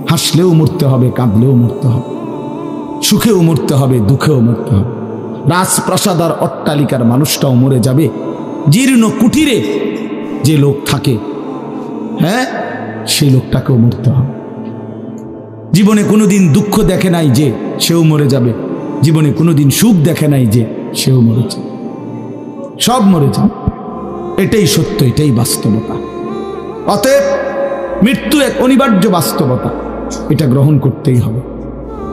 হাসলেও মরতে হবে, কাঁদলেও মরতে হবে, সুখেও মরতে হবে, দুঃখেও মরতে হবে। রাজপ্রাসাদ আর অট্টালিকার মানুষটাও মরে যাবে, জীর্ণ কুটিরে যে লোক থাকে, হ্যাঁ, সেই লোকটাকেও মরতে হবে। জীবনে কোনোদিন দুঃখ দেখে নাই যে সেও মরে যাবে, জীবনে কোনোদিন সুখ দেখে নাই যে সেও মরে যাবে, সব মরে যাবে। এটাই সত্য, এটাই বাস্তবতা। অতএব মৃত্যু এক অনিবার্য বাস্তবতা, এটা গ্রহণ করতেই হবে।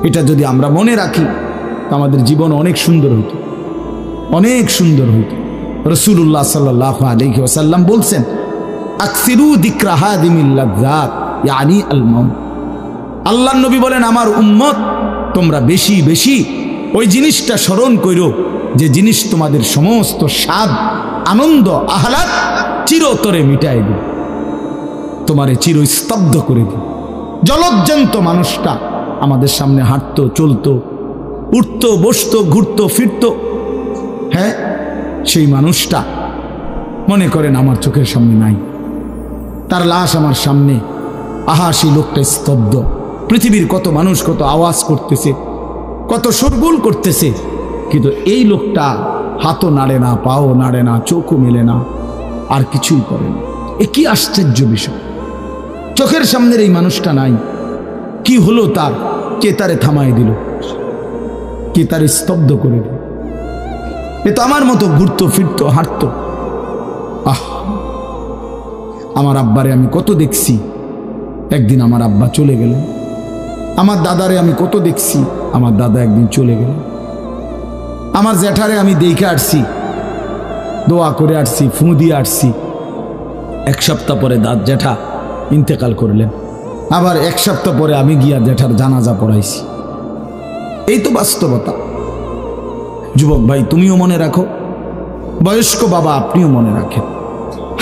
এটা যদি আমরা মনে রাখি আমাদের জীবন অনেক সুন্দর হইত, অনেক সুন্দর হইত। রাসূলুল্লাহ সাল্লাল্লাহু আলাইহি ওয়াসাল্লাম বলছেন, আকসিরু যিকরা হাদিমিল লাযযাত ইয়ানি আল মাউত। আল্লাহর নবী বলেন, আমার উম্মত তোমরা বেশি বেশি ওই জিনিসটা স্মরণ করো যে জিনিস তোমাদের সমস্ত স্বাদ, আনন্দ, আহ্লাদ চিরতরে মিটাই দিবে, তোমারে চিরস্তব্ধ করে দিবে। জলজ্জান্ত মানুষটা আমাদের সামনে হাঁটতো, চলতো, উঠতো, বসতো, ঘুরতো, ফিরতো, হ্যাঁ, সেই মানুষটা মনে করেন আমার চোখের সামনে নাই, তার লাশ আমার সামনে, আহা সেই লোকটা স্তব্ধ। পৃথিবীর কত মানুষ কত আওয়াজ করতেছে, কত শোরগোল করতেছে, কিন্তু এই লোকটা হাতও নাড়ে না, পাও নাড়ে না, চোখও মেলে না, আর কিছুই করে না। এ কি আশ্চর্য বিষয়! চোখের সামনের এই মানুষটা নাই, কি হলো তার? কে তারে থামায় দিল? কে তারে স্তব্ধ করে দিল? এ তো আমার মতো ঘুরতো, ফিরতো, হাঁটতো। আহ, আমার আব্বারে আমি কত দেখছি, একদিন আমার আব্বা চলে গেলেন। আমার দাদারে আমি কত দেখছি, আমার দাদা একদিন চলে গেলেন। আমার জ্যাঠারে আমি দেখে আসছি, দোয়া করে আসছি, ফু দিয়ে আসছি। এক সপ্তাহ পরে জ্যাঠা ইন্তেকাল করলেন, আবার এক সপ্তাহ পরে আমি গিয়া জ্যাঠার জানাজা পড়াইছি। এই তো বাস্তবতা। যুবক ভাই, তুমিও মনে রাখো, বয়স্ক বাবা আপনিও মনে রাখেন।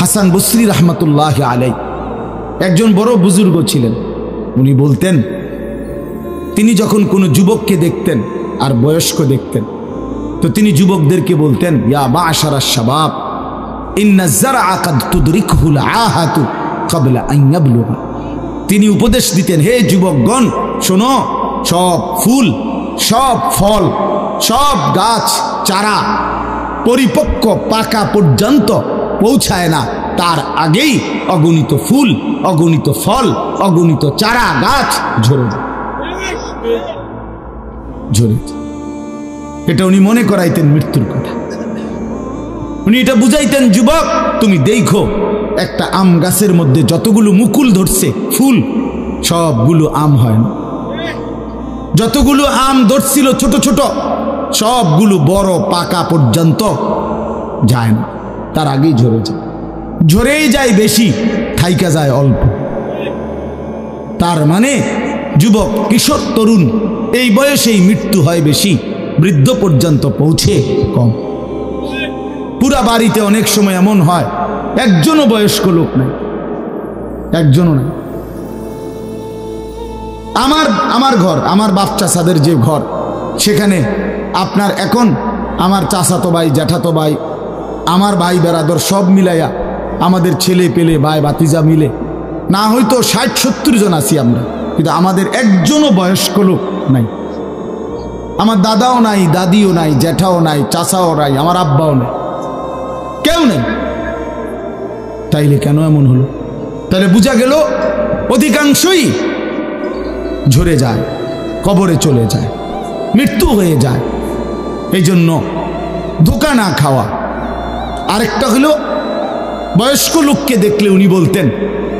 হাসান বসরি রহমতুল্লাহ আলাই একজন বড় বুজুর্গ ছিলেন। উনি বলতেন, তিনি যখন কোনো যুবককে দেখতেন আর বয়স্ক দেখতেন, তো তিনি যুবকদেরকে বলতেন, ইয়া মা'শারাশ শাবাব ইন্না যারআ কাদ তুদরিকুল আহাতু ক্বাবলা আন ইয়াবলুগা। তিনি উপদেশ দিতেন, হে যুবকগণ শোনো, সব ফুল, সব ফল, সব গাছ চারা পরিপক্ক পাকা পর্যন্ত পৌঁছায় না, তার আগেই অগণিত ফুল, অগণিত ফল, অগণিত চারা গাছ ঝরে যায়, ঝরে যায়। এটা উনি মনে করাইতেন মৃত্যুর কথা। উনি এটা বুঝাইতেন, যুবক তুমি দেখো, একটা আম গাছের মধ্যে যতগুলো মুকুল ধরছে ফুল, সবগুলো আম হয় না। যতগুলো আম ধরছিল ছোট ছোট, সবগুলো বড় পাকা পর্যন্ত যায় না, তার আগেই ঝরে যায়। ঝরেই যায় বেশি, থাইকা যায় অল্প। তার মানে যুবক, কিশোর, তরুণ এই বয়সেই মৃত্যু হয় বেশি, বৃদ্ধ পর্যন্ত পৌঁছে কম। পুরা বাড়িতে অনেক সময় এমন হয় একজনও বয়স্ক লোক নাই, একজনও নাই। আমার ঘর, আমার বাপ চাচাদের যে ঘর, সেখানে আপনার এখন আমার চাচাতো ভাই, জ্যাঠাতো ভাই, আমার ভাই বেরাদর সব মিলাইয়া আমাদের ছেলে পেলে ভাই বাতিজা মিলে না হয়তো 60-70 জন আছি আমরা, কিন্তু আমাদের একজনও বয়স্ক লোক নাই। আমার দাদাও নাই, দাদিও নাই, জ্যাঠাও নাই, চাচাও নাই, আমার আব্বাও নাই, কেউ নেই। তাইলে কেন এমন হলো? তাহলে বোঝা গেল অধিকাংশই ঝরে যায়, কবরে চলে যায়, মৃত্যু হয়ে যায়। এই জন্য ধোঁকা না খাওয়া। আরেকটা হলো, বয়স্ক লোককে দেখলে উনি বলতেন,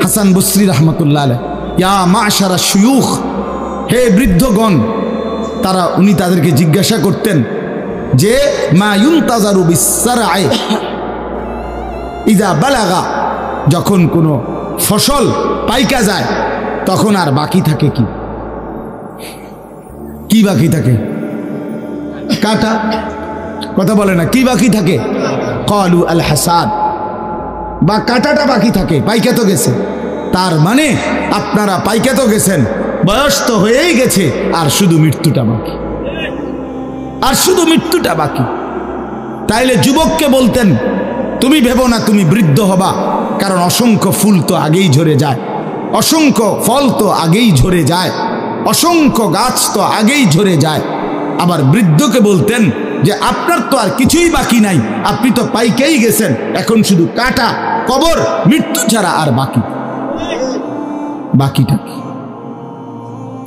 হাসান বসরি রহমতুল্লাহ আলাইহি, ইয়া মা'শারা শুয়ুখ, হে বৃদ্ধগণ। উনি তাদেরকে জিজ্ঞাসা করতেন যে, মা ইউনতাজারু বিসসারআ ইযা বালাগা, যখন কোনো ফসল পাইকা যায় তখন আর বাকি থাকে কি? কি বাকি থাকে? কাটা। কথা বলে না, কি বাকি থাকে? ক্বালু আল হাসাদ, বা কাটাটা বাকি থাকে, পাইকা তো গেছে। তার মানে আপনারা পাইকা তো গেছেন, বয়স তো হয়েই গেছে, আর শুধু মৃত্যুটা বাকি, আর শুধু মৃত্যুটা বাকি। তাইলে যুবককে বলতেন, তুমি ভেবো না তুমি বৃদ্ধ হবা, কারণ অসংখ্য ফুল তো আগেই ঝরে যায়, অসংখ্য ফল তো আগেই ঝরে যায়, অসংখ্য গাছ তো আগেই ঝরে যায়। আবার বৃদ্ধকে বলতেন যে আপনার তো আর কিছুই বাকি নাই, আপনি তো পাইকেই গেছেন, এখন শুধু কাটা, কবর, মৃত্যু ছাড়া আর বাকিটা কি?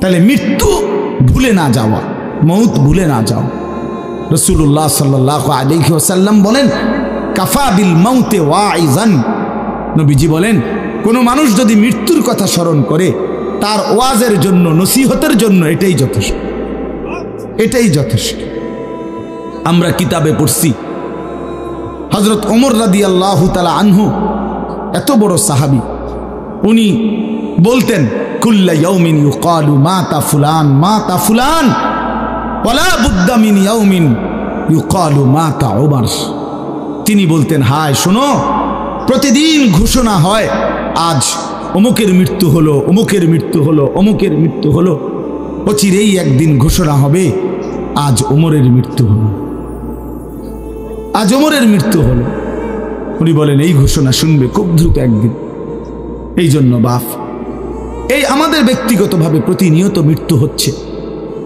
তাহলে মৃত্যু ভুলে না যাওয়া, মৌত ভুলে না যাও। রাসূলুল্লাহ সাল্লাল্লাহু আলাইহি ওয়াসাল্লাম বলেন, কাফা বিল মাউতে ওয়াইজান। নবীজি বলেন, কোন মানুষ যদি মৃত্যুর কথা স্মরণ করে তার ওয়াজের জন্য, নসিহতের জন্য এটাই যথেষ্ট, এটাই যথেষ্ট। আমরা কিতাবে পড়ছি হযরত ওমর রাদিয়াল্লাহু তাআলা আনহু, এত বড় সাহাবী, উনি বলতেন কুল্লা ইয়াউমিন ইউকালু মাতা ফুলান মাতা ফুলান ওয়ালা বুদ্দা মিন ইয়াউমিন ইউকালু মাতা ওমর। তিনি বলতেন, হায় শোনো, প্রতিদিন ঘোষণা হয় আজ অমুকের মৃত্যু হলো, অমুকের মৃত্যু হলো, অমুকের মৃত্যু হলো। অচিরেই একদিন ঘোষণা হবে আজ ওমরের মৃত্যু হলো, আজ ওমরের মৃত্যু হলো। উনি বলেন এই ঘোষণা শুনবে খুব দ্রুত একদিন। এই জন্য বাপ, এই আমাদের ব্যক্তিগতভাবে প্রতিনিয়ত মৃত্যু হচ্ছে,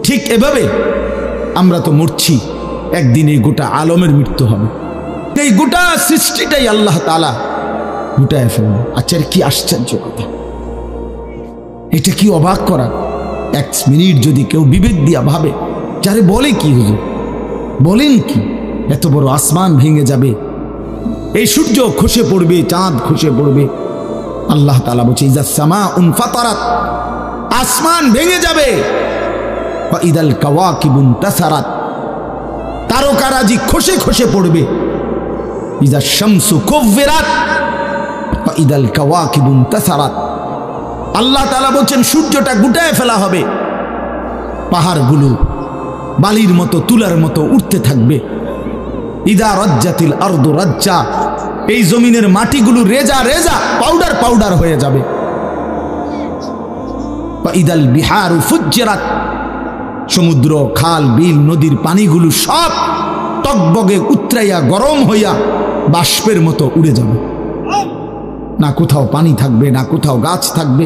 ঠিক এভাবে আমরা তো মরছি, একদিন এই গোটা আলমের মৃত্যু হবে। এই গোটা সৃষ্টিটাই আল্লাহ তাআলা গুটায় ফেলবে। আচ্ছা, কি আশ্চর্য কথা, এটা কি অবাক করা। এক মিনিট যদি কেউ বিবেক দিয়া ভাবে, যারে বলে কি হুজুর, বলেন কি, এত বড় আসমান ভেঙে যাবে, এই সূর্য খসে পড়বে, চাঁদ খসে পড়বে। আল্লাহ তাআলা বলছে ইযা সামাউন ফাতারাত, আসমান ভেঙে যাবে। ওয়া ইদাল কাওয়াকিবুন তাসারাত, তারকারাজি খসে খসে পড়বে। ইযা শামসু কুব্বিরাত ওয়া ইদাল কাওয়াকিবুন তাসারাত। আল্লাহ তাআলা বলছেন সূর্যটা গুটায় ফেলা হবে, পাহাড়গুলো বালির মতো, তুলার মতো উঠতে থাকবে। ইদা রাজ্জাতিল আরদু রাজ্জা, এই জমিনের মাটিগুলো রেজা রেজা, পাউডার পাউডার হয়ে যাবে। ইদাল বিহারু ফুজ্জিরাত, সমুদ্র, খাল, বিল, নদীর পানিগুলো সব টকবগে উতরাইয়া গরম হইয়া বাষ্পের মতো উড়ে যাবে। না কোথাও পানি থাকবে, না কোথাও গাছ থাকবে,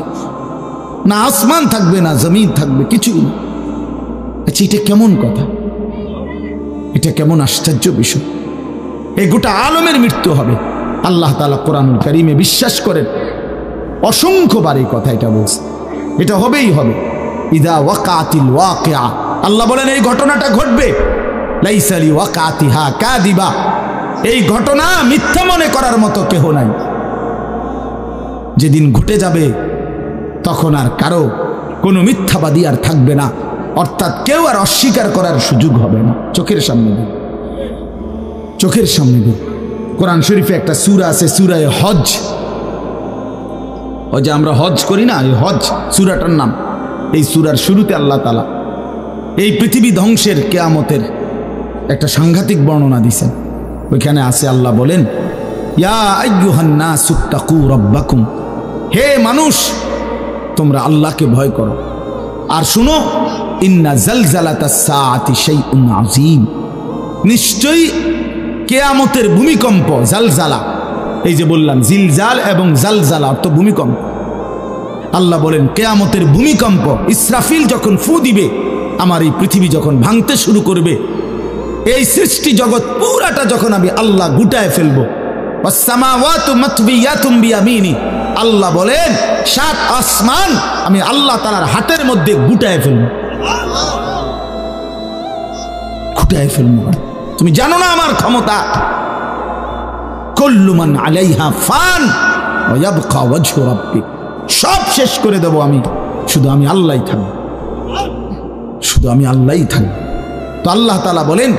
না আসমান থাকবে, না জমিন থাকবে, কিছুই না। আচ্ছা, এটা কেমন কথা, এটা কেমন আশ্চর্য বিষয়। এই গোটা আলমের মৃত্যু হবে। আল্লাহ তাআলা কোরআনুল কারীমে বিশ্বাস করেন, অসংখ্যবার এই কথা এটা বলছে, এটা হবেই হবে। ইদা ওয়াকাতিল ওয়াকিআ, আল্লাহ বলেন এই ঘটনাটা ঘটবে। লাইসা লি ওয়াকাতিহা কাযিবা, এই ঘটনা মিথ্যা মনে করার মতো কেহ নাই। যেদিন ঘটে যাবে তখন আর কারো কোনো মিথ্যাবাদী আর থাকবে না, অর্থাৎ কেউ আর অস্বীকার করার সুযোগ হবে না। চোখের সামনে দিন, চোখের সামনে দিন। কোরআন শরীফে একটা সূরা আছে, সূরা হজ। ওই যে আমরা হজ করি না, এই হজ সূরাটার নাম। এই সূরার শুরুতে আল্লাহ তাআলা এই পৃথিবী ধ্বংসের, কিয়ামতের একটা সাংঘাতিক বর্ণনা দিয়েছেন। ওইখানে আছে, আল্লাহ বলেন ইয়া আইয়ুহান নাসু তাকু রাব্বাকুম, হে মানুষ তোমরা আল্লাহকে ভয় করো। আর শুনো, ইন্না জালজালাতাস সাআতি শাইউন আযীম, নিশ্চয়ই কিয়ামতের ভূমিকম্প, জালজালা, এই যে বললাম জিলজাল এবং জালজালা অর্থ ভূমিকম্প। আল্লাহ বলেন কিয়ামতের ভূমিকম্প, ইসরাফিল যখন ফু দিবে, আমার এই পৃথিবী যখন ভাঙতে শুরু করবে, এই সৃষ্টি জগৎ পুরাটা যখন আমি আল্লাহ গুটায় ফেলবো। ওয়াসসামাওয়াতু মাতবিয়াতুম বিয়ামিনি, আল্লাহ বলেন 7 আসমান আমি আল্লাহ তাআলার হাতের মধ্যে গুটায় ফেলবো, গুটায় ফেলবো। তুমি জানো না আমার ক্ষমতা। কুল্লু মান আলাইহা ফান ওয়া ইয়াবকা ওয়াজহু রাব্বিক, সব শেষ করে দেব আমি, শুধু আমি আল্লাহই থাকব, শুধু আমি আল্লাহই থাকব। তো আল্লাহ তাআলা বলেন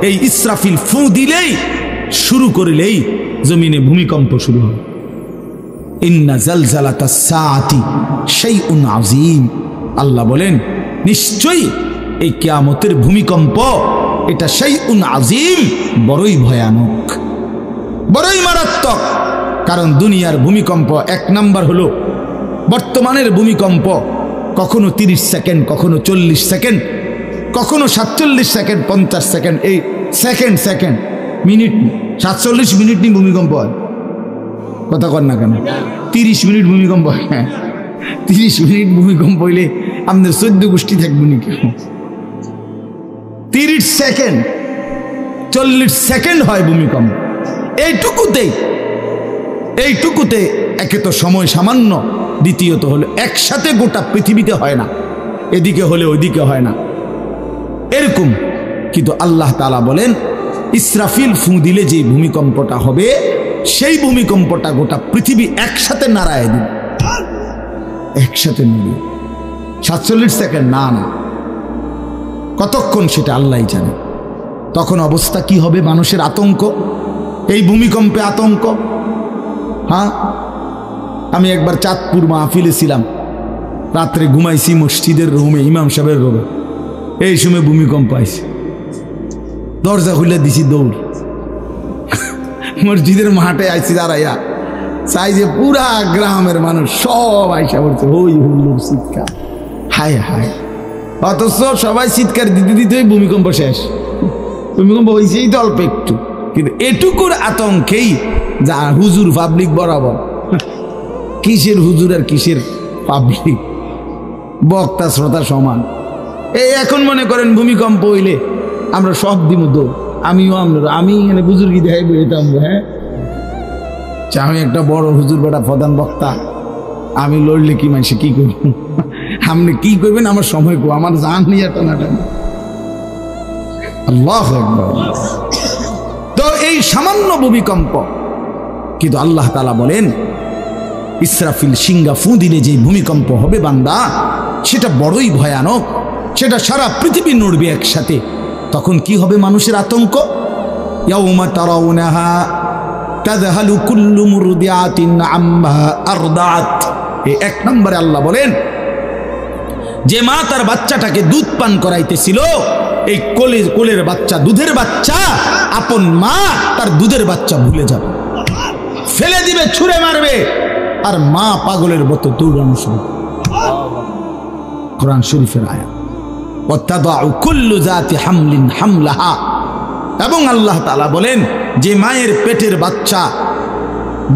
এই ইসরাফিল ফু দিলেই, শুরু করলেই জমিনে ভূমিকম্প শুরু হবে। ইন্না জালজালাতাস সাআতি শাইউন আযীম, আল্লাহ বলেন নিশ্চয়ই এই কিয়ামতের ভূমিকম্প, এটা শাইউন আযীম, বড়ই ভয়ানক, বড়ই মারাত্মক। কারণ দুনিয়ার ভূমিকম্প এক নাম্বার হলো, বর্তমানের ভূমিকম্প কখনো 30 সেকেন্ড, কখনো 40 সেকেন্ড, কখনো 47 সেকেন্ড, 50 সেকেন্ড, এই সেকেন্ড সেকেন্ড মিনিট 47 মিনিট নি ভূমিকম্প হয়। কথা কর না কেন, 30 মিনিট ভূমিকম্প হয়। 30 মিনিট ভূমিকম্প হইলে আপনার 14 গোষ্ঠী থাকবে নাকি? 30 সেকেন্ড 40 সেকেন্ড হয় ভূমিকম্প। এইটুকুতে একে তো সময় সামান্য, দ্বিতীয়ত হলো একসাথে গোটা পৃথিবীতে হয় না, এদিকে হলে ওইদিকে হয় না এরকম। কিন্তু আল্লাহ তাআলা বলেন ইসরাফিল ফু দিলে যে ভূমিকম্পটা হবে, সেই ভূমিকম্পটা গোটা পৃথিবী একসাথে নাড়ায় দিবে, একসাথে মিলিয়ে। 47 সেকেন্ড না, কতক্ষণ সেটা আল্লাহই জানে। তখন অবস্থা কি হবে? মানুষের আতঙ্ক, এই ভূমিকম্পে আতঙ্ক। হ্যাঁ, আমি একবার চাঁদপুর মাহফিলে ছিলাম, রাত্রে ঘুমাইছি মসজিদের রুমে, ইমাম সাহেবের রুমে। এই সময় ভূমিকম্প আইছে, দরজা খুলে দিছি দৌড়, মসজিদের মাঠে আইছি দাঁড়াইয়া, চাই যে পুরা গ্রামের মানুষ সব আইসা পড়ছে, হই হুল্লোড় চিৎকার, হায় হায়। অথচ সবাই চিৎকার দিতে দিতে ভূমিকম্প শেষ। ভূমিকম্প হয়েছেই তো অল্প একটু, কিন্তু এটুকুর আতঙ্কেই যা হুজুর পাবলিক বরাবর। কিসের হুজুর আর কিসের পাবলিক, বক্তা শ্রোতা সমান। এই এখন মনে করেন ভূমিকম্প হইলে আমরা সব দিব দৌড়, আমি এখানে বুজুর্গি দেখাই বইতাম। হ্যাঁ, আমি একটা বড় হুজুর বেটা প্রধান বক্তা, আমি লড়লে কি মানুষে কি করব? আপনি কি করবেন আমার সময় কো, আমার জান নিয়ে টানাটানি। আল্লাহু আকবার। তো এই সামান্য ভূমিকম্প, কিন্তু আল্লাহ তাআলা বলেন ইসরাফিল সিংহা ফু দিলে যে ভূমিকম্প হবে বান্দা, সেটা বড়ই ভয়ানক, সেটা সারা পৃথিবী নড়বে একসাথে। তখন কি হবে মানুষের আতঙ্ক? ইয়াউমা তারাউনাহা তাযহালু কুল্লু মুরদিআতিন আম্মা আরদাত। এই 1 নম্বরে আল্লাহ বলেন যে মা তার বাচ্চাটাকে দুধ পান করাইতেছিল, এই কোলের বাচ্চা, দুধের বাচ্চা, আপন মা তার দুধের বাচ্চা ভুলে যাবে, ফেলে দিবে, ছুঁড়ে মারবে, আর মা পাগলের মতো দৌড়ানো শুরু। কোরআন শরীফের আয়াত। ওয়াতাদাউ কুল্লু যাতি হামলিন হামলাহা। এবং আল্লাহ তাআলা বলেন যে মায়ের পেটের বাচ্চা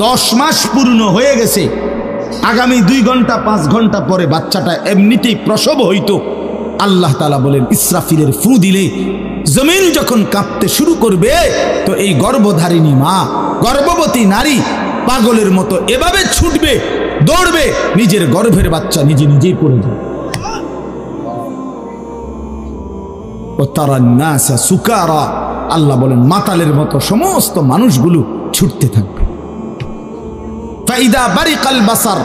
10 মাস পূর্ণ হয়ে গেছে, আগামী 2 ঘন্টা 5 ঘন্টা পরে বাচ্চাটা এমনিতেই প্রসব হইতো। আল্লাহ তাআলা বলেন ইসরাফিলের ফু দিলে জমিন যখন কাঁপতে শুরু করবে, তো এই গর্ভধারিণী মা, গর্ভবতী নারী পাগলের মতো এভাবে ছুটবে, দৌড়বে, নিজের গর্ভের বাচ্চা নিজেই পড়ে যাবে। ও তারান নাসা সুকারা, আল্লাহ বলেন মাতালের মতো সমস্ত মানুষগুলো ছুটতে থাকবে। ফাইদা বারিকাল বাসার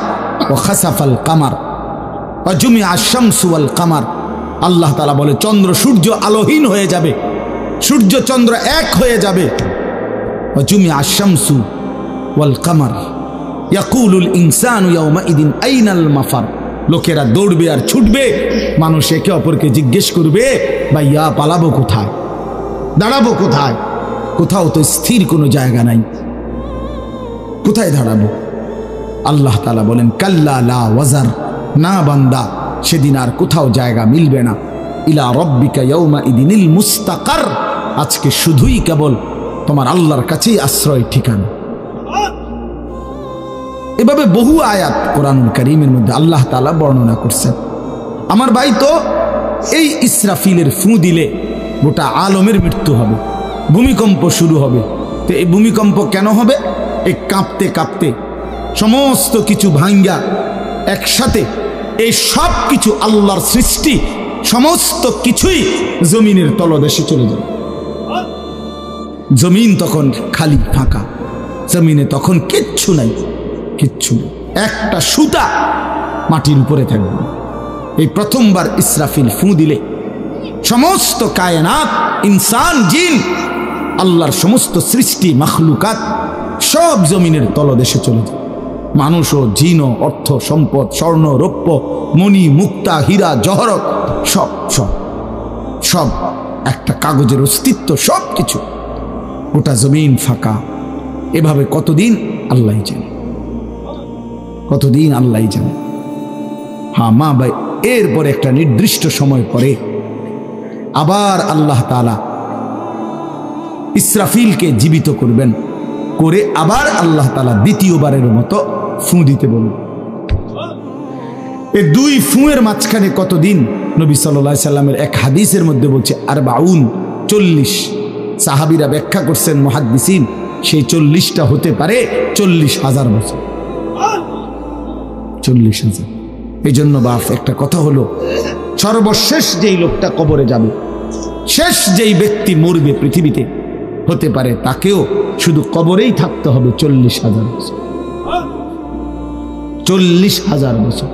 ওয়া খাসাফাল কামার ওয়া জুমিআ আশ-শামসু ওয়াল কামার। আল্লাহ তাআলা বলে চন্দ্র সূর্য আলোহীন হয়ে যাবে, সূর্য চন্দ্র এক হয়ে যাবে। ওয়া জুমিআ আশ-শামসু ওয়াল কামার ইয়াকুলুল ইনসানু ইয়াওমাইদিন আইনাল মাফার। লোকেরা দৌড়বে আর ছুটবে, মানুষ একে অপরকে জিজ্ঞেস করবে ভাইয়া পালাবো কোথায়, দাঁড়াবো কোথায়? কোথাও তো স্থির কোনো জায়গা নাই, কোথায় দাঁড়াবো? আল্লাহ তাআলা বলেন কাল্লা লা ওয়াজার, না বান্দা, সেদিন আর কোথাও জায়গা মিলবে না। ইলা রব্বিকা ইয়াউমাইদিনিল মুস্তাকার, আজকে শুধুই কেবল তোমার আল্লাহর কাছেই আশ্রয় ঠিকানা। এভাবে বহু আয়াত কোরআনুল কারীমের মধ্যে আল্লাহ তাআলা বর্ণনা করছেন। আমার ভাই, তো এই ইসরাফিলের ফু দিলে গোটা আলমের মৃত্যু হবে, ভূমিকম্প শুরু হবে। তো এই ভূমিকম্প কেন হবে? এই কাঁপতে কাঁপতে সমস্ত কিছু ভাঙ্গা একসাথে, এই সব কিছু আল্লাহর সৃষ্টি, সমস্ত কিছুই জমিনের তলদেশে চলে যাবে। জমিন তখন খালি ফাঁকা, জমিনে তখন কিচ্ছু নাই, কিচ্ছু নেই, একটা সুতা মাটির উপরে থাকবে। এই প্রথমবার ইসরাফিল ফু দিলে সমস্ত কায়নাত, ইনসান, জিন, আল্লাহর সমস্ত সৃষ্টি মাখলুকাত সব জমিনের তলদেশে চলে যায়। মানুষ ও জিন ও অর্থ সম্পদ, স্বর্ণ রৌপ্য মণি মুক্তা হীরা জহরত সব সব সব একটা কাগজের অস্তিত্ব, সব কিছু, ওটা জমিন ফাঁকা। এভাবে কতদিন আল্লাহই জানে, কতদিন আল্লাহই জানে। হ্যাঁ মা ভাই, এরপরে একটা নির্দিষ্ট সময় পরে আবার আল্লাহ তাআলা ইসরাফিলকে জীবিত করবেন, করে আবার আল্লাহ তাআলা দ্বিতীয়বারের মতো ফু দিতে বলবেন। এই দুই ফুঁয়ের মাঝখানে কতদিন? নবী সাল্লাল্লাহু আলাইহি সাল্লামের এক হাদিসের মধ্যে বলছে 40 সাহাবীরা ব্যাখ্যা করছেন মুহাদ্দিসিন, সেই 40টা হতে পারে 40,000 বছর। 40,000। এই জন্য বাপ একটা কথা হলো, সর্বশেষ যেই লোকটা কবরে যাবে, শেষ যেই ব্যক্তি মরবে পৃথিবীতে, হতে পারে তাকেও শুধু কবরেই থাকতে হবে 40,000 বছর। 40,000 বছর।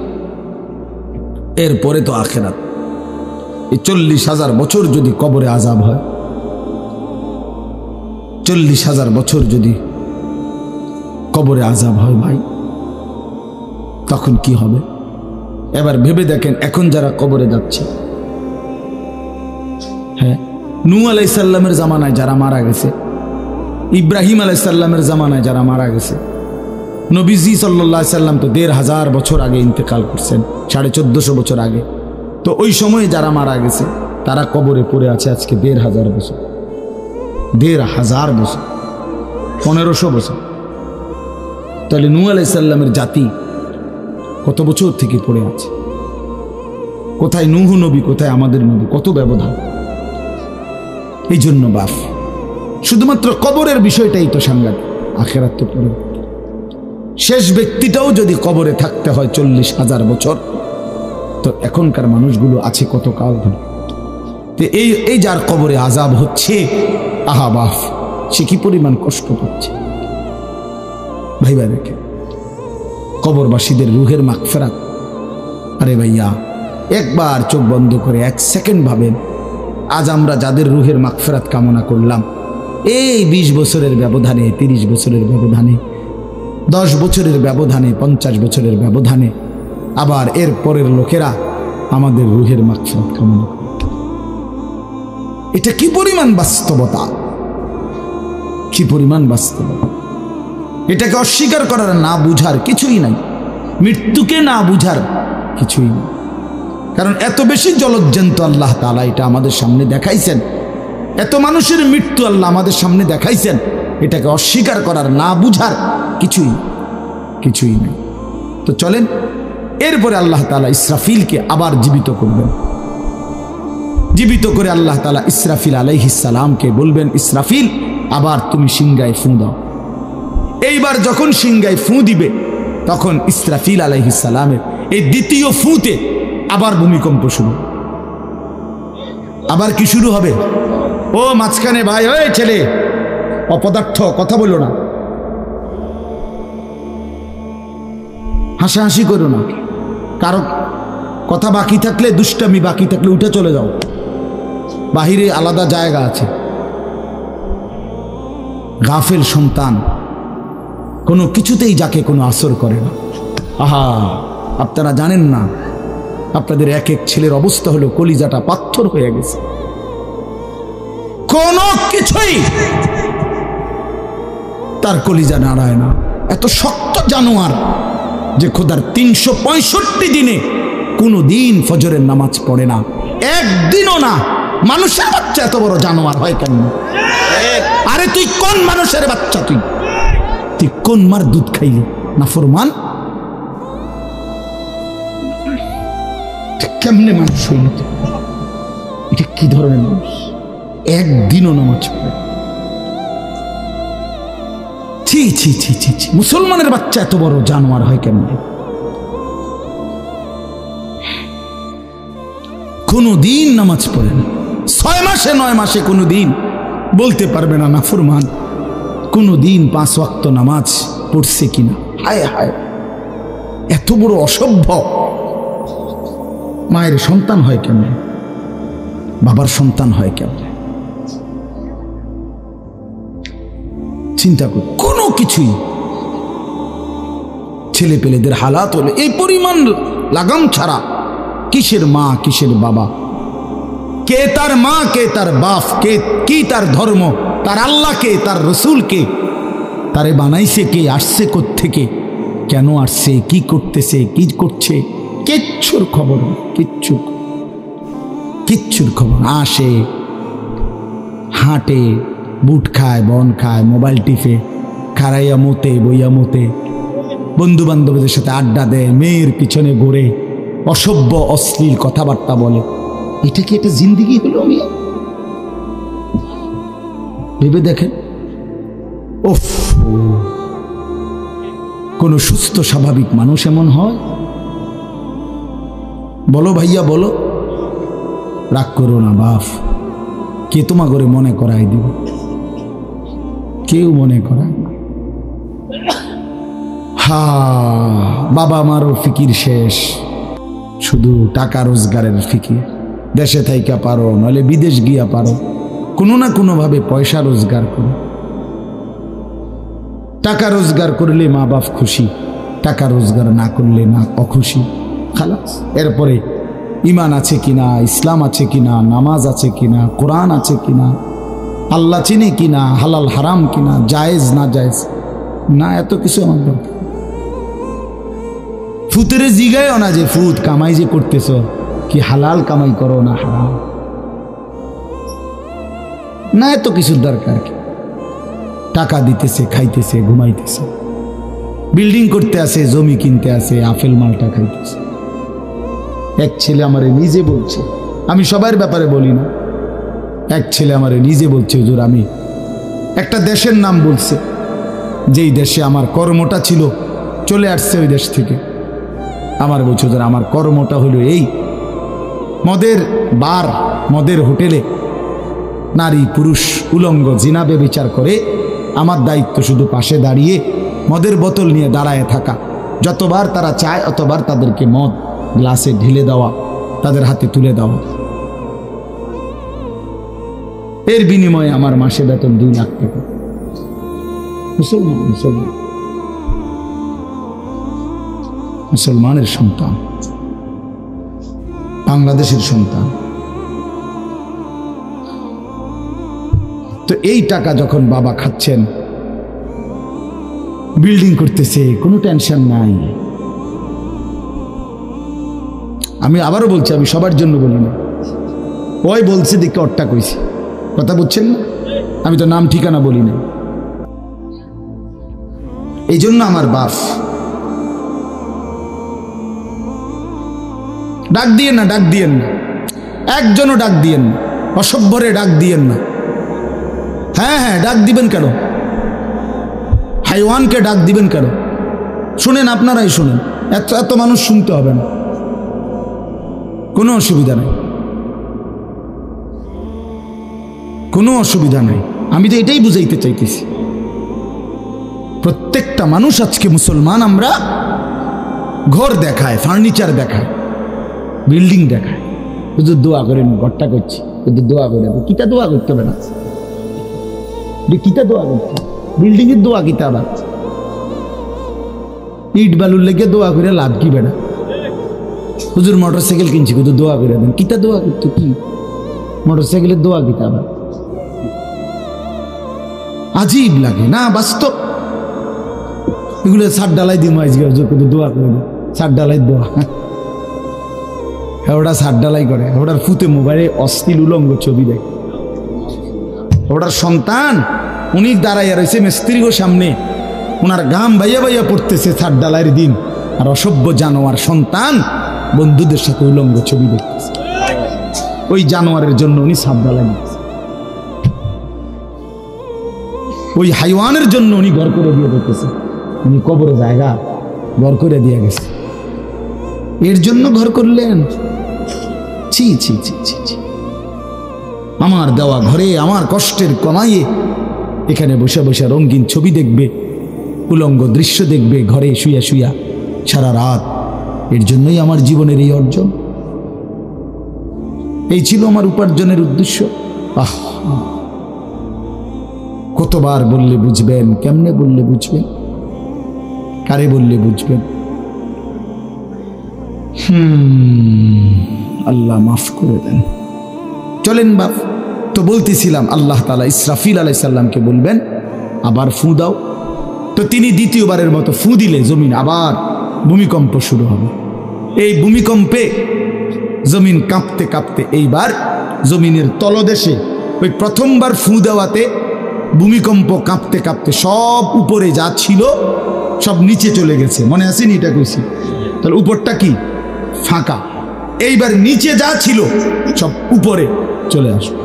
এরপরে তো আখিরাত। এই 40,000 বছর যদি কবরে আযাব হয়, 40,000 বছর যদি কবরে আযাব হয় ভাই, তখন কি হবে? এবার ভেবে দেখেন, এখন যারা কবরে যাচ্ছে, হ্যাঁ, নূহ আলাইহিস সালামের জামানায় যারা মারা গেছে, ইব্রাহিম আলাইহিস সালামের জামানায় যারা মারা গেছে, নবীজি সাল্লাল্লাহু আলাইহি সাল্লাম তো 1,500 বছর আগে ইন্তেকাল করছেন, 1450 বছর আগে। তো ওই সময়ে যারা মারা গেছে তারা কবরে পড়ে আছে আজকে 1,500 বছর, 1,500 বছর, 1500 বছর। তাহলে নূহ আলাইহিস সালামের জাতি কত বছর থেকে পড়ে আছে? কোথায় নূহ নবী, কোথায় আমাদের নবী? কত ব্যবধান! এই জন্য বাপ, শুধুমাত্র কবরের বিষয়টাই তো সাংঘাতিক, আখিরাত তো পরে। শেষ ব্যক্তিটাও যদি কবরে থাকতে হয় 40,000 বছর, তো এখনকার মানুষগুলো আছে কত কাল ধরে। তো এই যার কবরে আযাব হচ্ছে, আহা বাপ, সে কি পরিমাণ কষ্ট পাচ্ছে ভাইবা। দেখে কবরবাসীদের রুহের মাগফিরাত। আরে ভাইয়া, একবার চোখ বন্ধ করে 1 সেকেন্ড ভাবেন, আজ আমরা যাদের রুহের মাগফিরাত কামনা করলাম, এই 20 বছরের ব্যবধানে, 30 বছরের ব্যবধানে, 10 বছরের ব্যবধানে, 50 বছরের ব্যবধানে, আবার এর পরের লোকেরা আমাদের রুহের মাগফিরাত কামনা করে। এটা কি পরিমাণ বাস্তবতা, কি পরিমাণ বাস্তবতা! এটাকে অস্বীকার করার, না বুঝার কিছুই নাই। মৃত্যুকে না বুঝার কিছুই নেই। কারণ এত বেশি জলজ্জান্ত আল্লাহ তাআলা এটা আমাদের সামনে দেখাইছেন, এত মানুষের মৃত্যু আল্লাহ আমাদের সামনে দেখাইছেন, এটাকে অস্বীকার করার, না বুঝার কিছুই নেই। তো চলেন, এরপরে আল্লাহ তাআলা ইসরাফিলকে আবার জীবিত করবেন। জীবিত করে আল্লাহ তাআলা ইসরাফিল আলাইহিস সালামকে বলবেন, ইসরাফিল, আবার তুমি সিংহায় ফুঁ দাও। এইবার যখন সিংহায় ফুঁ দিবে, তখন ইসরাফিল আলাইহিস সালামের এই দ্বিতীয় ফুঁতে আবার ভূমিকম্প শুরু। আবার কি শুরু হবে? ও মাঝখানে ভাই, ওই ছেলে অপদার্থ, কথা বলো না, হাসাহাসি করো না, কারো কথা বাকি থাকলে, দুষ্টামি বাকি থাকলে উঠে চলে যাও, বাহিরে আলাদা জায়গা আছে। গাফেল সন্তান কোনো কিছুতেই যাকে কোনো আসর করে না। আহা, আপনারা জানেন না, আপনাদের এক এক ছেলের অবস্থা হলো কলিজাটা পাথর হয়ে গেছে, কোনো কিছুই তার কলিজা নাড়ায় না। এত শক্ত জানোয়ার যে খোদার 365 দিনে কোনো দিন ফজরের নামাজ পড়ে না, একদিনও না। মানুষের বাচ্চা এত বড় জানোয়ার হয় কেন? আরে তুই কোন মানুষের বাচ্চা? তুই কোন মার দুধ খাইলি? নাফরমান! কেমনে মানুষ হইল? এটা কি ধরনের মানুষ? একদিনও নামাজ পড়ে। ছি ছি ছি ছি ছি! মুসলমানের বাচ্চা এত বড় জানোয়ার হয় কেমনে? কোনো দিন নামাজ পড়ে না, 6 মাসে 9 মাসে কোনো দিন বলতে পারবে না নাফরমান কোনো দিন 5 ওয়াক্ত নামাজ পড়ছে কিনা। হায় হায়, এত বড় অসভ্য! মায়ের সন্তান হয় কেমনে? বাবার সন্তান হয় কেমনে? চিন্তা কর। কোনো কিছুই ছেলে পেলেদের হালাত হলে এই পরিমাণ লাগাম ছাড়া, কিসের মা কিসের বাবা, কে তার মা কে তার বাপ, কে কি তার ধর্ম, তার আল্লাহকে, তার রসুলকে, তারে বানাইছে কে, আসছে কোত্থেকে, কেন আসছে, কি করতেছে, কি করছে, কিচ্ছুর খবর, কিচ্ছুর খবর। আসে, হাঁটে, বুট খায়, বন খায়, মোবাইল টিপে, খারাইয়া মতে, বইয়া মতে, বন্ধু বান্ধবদের সাথে আড্ডা দেয়, মেয়ের পিছনে ঘুরে, অসভ্য অশ্লীল কথাবার্তা বলে, এটা কি একটা জিন্দেগি হলো? মিয়া ভেবে দেখেন। ওফ, কোন সুস্থ স্বাভাবিক মানুষ এমন হয়? বলো ভাইয়া বলো। রাগ করো না বাপ, কে তোমা করে মনে করাই দিব? কেউ মনে করায় না। হা, বাবা আমারও ফিকির শেষ, শুধু টাকা রোজগারের ফিকির। দেশে থাইকা পারো, নইলে বিদেশ গিয়া পারো, কোনো না কোনো ভাবে পয়সা রোজগার করো। টাকা রোজগার করলে মা বাপ খুশি, টাকা রোজগার না করলে না অখুশি। খালাস। এরপরে ইমান আছে কিনা, ইসলাম আছে কিনা, নামাজ আছে কিনা, কোরআন আছে কিনা, আল্লাহ চিনে কিনা, হালাল হারাম কিনা, জায়েজ না জায়েজ না, এত কিছু আমার দরকার। ফুতের জিগায়ও না যে ফুত কামাই যে করতেছ, কি হালাল কামাই করো না হারাম, না এত কিছুর দরকার কি? টাকা দিতেছে, খাইতেছে, ঘুমাইতেছে, বিল্ডিং করতে আসে, জমি কিনতে আসে, আপেল মালটা খাইতেছে। এক ছেলে আমারে নিজে বলছে, আমি সবার ব্যাপারে বলি না, এক ছেলে আমারে নিজে বলছে, হুজুর আমি একটা দেশের নাম বলছে, যেই দেশে আমার কর্মটা ছিল, চলে আসছে ওই দেশ থেকে। আমার বলছে, হুজুর আমার কর্মটা হলো এই, মদের বার, মদের হোটেলে নারী পুরুষ উলঙ্গ জিনা ব্যভিচার করে, আমার দায়িত্ব শুধু পাশে দাঁড়িয়ে মদের বোতল নিয়ে দাঁড়ায় থাকা, যতবার তারা চায় অতবার তাদেরকে মদ গ্লাসে ঢেলে দেওয়া, তাদের হাতে তুলে দেওয়া। এর বিনিময়ে আমার মাসে বেতন 2 লাখ টাকা। মুসলমান, মুসলমান, মুসলমানের সন্তান, বাংলাদেশের সন্তান। তো এই টাকা যখন বাবা খাচ্ছেন, বিল্ডিং করতেছে, কোনো টেনশন নাই। আমি আবারও বলছি, আমি সবার জন্য বলি না, ওই বলছে দেখে অট্টা কইছি, কথা বুঝছেন না? আমি তো নাম ঠিকানা বলি না। এই জন্য আমার বাপ, ডাক দিয়েন না, ডাক দিয়েন না, একজনও ডাক দিয়েন না, অসভ্যরে ডাক দিয়েন না। হ্যাঁ হ্যাঁ, ডাক দিবেন কেন? হাইওয়ানকে ডাক দিবেন কেন? শুনেন, আপনারাই শুনেন, এত এত মানুষ শুনতে হবে না, কোনো অসুবিধা নেই, কোনো অসুবিধা নেই। আমি তো এটাই বুঝাইতে চাইতেছি, প্রত্যেকটা মানুষ আজকে মুসলমান, আমরা ঘর দেখায়, ফার্নিচার দেখায়, বিল্ডিং দেখায়, শুধু দোয়া করেন, ঘরটা করছি, শুধু দোয়া করে। কিতা দোয়া করতে হবে না, কিতা দোয়া করতে, বিল্ডিং এর দোয়া কিতা, আবার ইট বালুর লেগে দোয়া করে লাভ কি বেড়া? হুজুর মোটরসাইকেল কিনছি, শুধু দোয়া করে দেন, কিতা দোয়া করতো? কি মোটরসাইকেলের দোয়া কিতা? আবার আজীব লাগে না? বাস্তব এগুলো ছাদ ডালাই দিই, কিন্তু দোয়া করে দেন, ছাদ ডালাই দোয়া। ওটা ছাদ ডালাই করে, ওটার ফুতে মোবাইলে অশ্লীল উলঙ্গ ছবি দেখে। ওটার সন্তান উনি দাঁড়াইয়া রয়েছে মিস্ত্রির সামনে, ওনার গাম বাইয়া বাইয়া পড়তেছে ছাদ ডালাইয়ের দিন, আর অসভ্য জানোয়ার সন্তান বন্ধুদের সাথে উলঙ্গ ছবি দেখতেছে। ওই জানোয়ারের জন্য উনি ছাদ ডালাই দিচ্ছে, ওই হাইওয়ানের জন্য উনি ঘর করে দিয়ে দেখতেছে। উনি কবরে জায়গা ঘর করে দিয়ে গেছে, এর জন্য ঘর করলেন? ছি ছি ছি ছি ছি। আমার দেওয়া ঘরে আমার কষ্টের কমাইয়ে এখানে বসে বসে রঙিন ছবি দেখবে, উলঙ্গ দৃশ্য দেখবে ঘরে শুয়া শুয়া সারা রাত। এর জন্যই আমার জীবনের এই অর্জন, এই ছিল আমার উপার্জনের উদ্দেশ্য। আহ, কতবার বললে বুঝবেন? কেমনে বললে বুঝবেন? কারে বললে বুঝবেন? আল্লাহ মাফ করে দেন। চলেন বাপ, তো বলতেছিলাম আল্লাহ তাআলা ইসরাফিল আলাইহিস সালামকে বলবেন আবার ফু দাও। তো তিনি দ্বিতীয়বারের মতো ফু দিলে জমিন আবার ভূমিকম্প শুরু হবে। এই ভূমিকম্পে জমিন কাঁপতে কাঁপতে এইবার জমিনের তলদেশে ওই প্রথমবার ফু দেওয়াতে ভূমিকম্প কাঁপতে কাঁপতে সব উপরে যা ছিল সব নিচে চলে গেছে। মনে আসেনি? এটা কইছি। তাহলে উপরটা কি? ফাঁকা। এইবার নিচে যা ছিল সব উপরে চলে আসবে।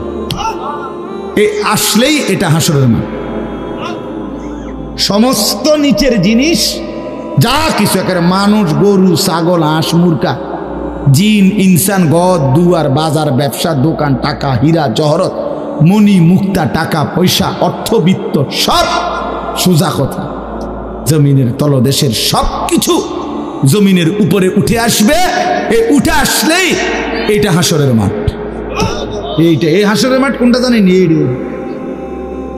এই আসলেই এটা হাসরের মাঠ। সমস্ত নিচের জিনিস যা কিছু, একেবারে মানুষ, গরু, ছাগল, হাঁস, মুরগা, জিন, ইনসান, গদ, দুয়ার, বাজার, ব্যবসা, দোকান, টাকা, হীরা, জহরত, মণি, মুক্তা, টাকা পয়সা, অর্থবিত্ত, সব সোজা কথা জমিনের তলদেশের সব কিছু জমিনের উপরে উঠে আসবে। এই উঠে আসলেই এটা হাসরের মাঠ। এইটা, এই হাসরের মাঠ কোনটা জানেন?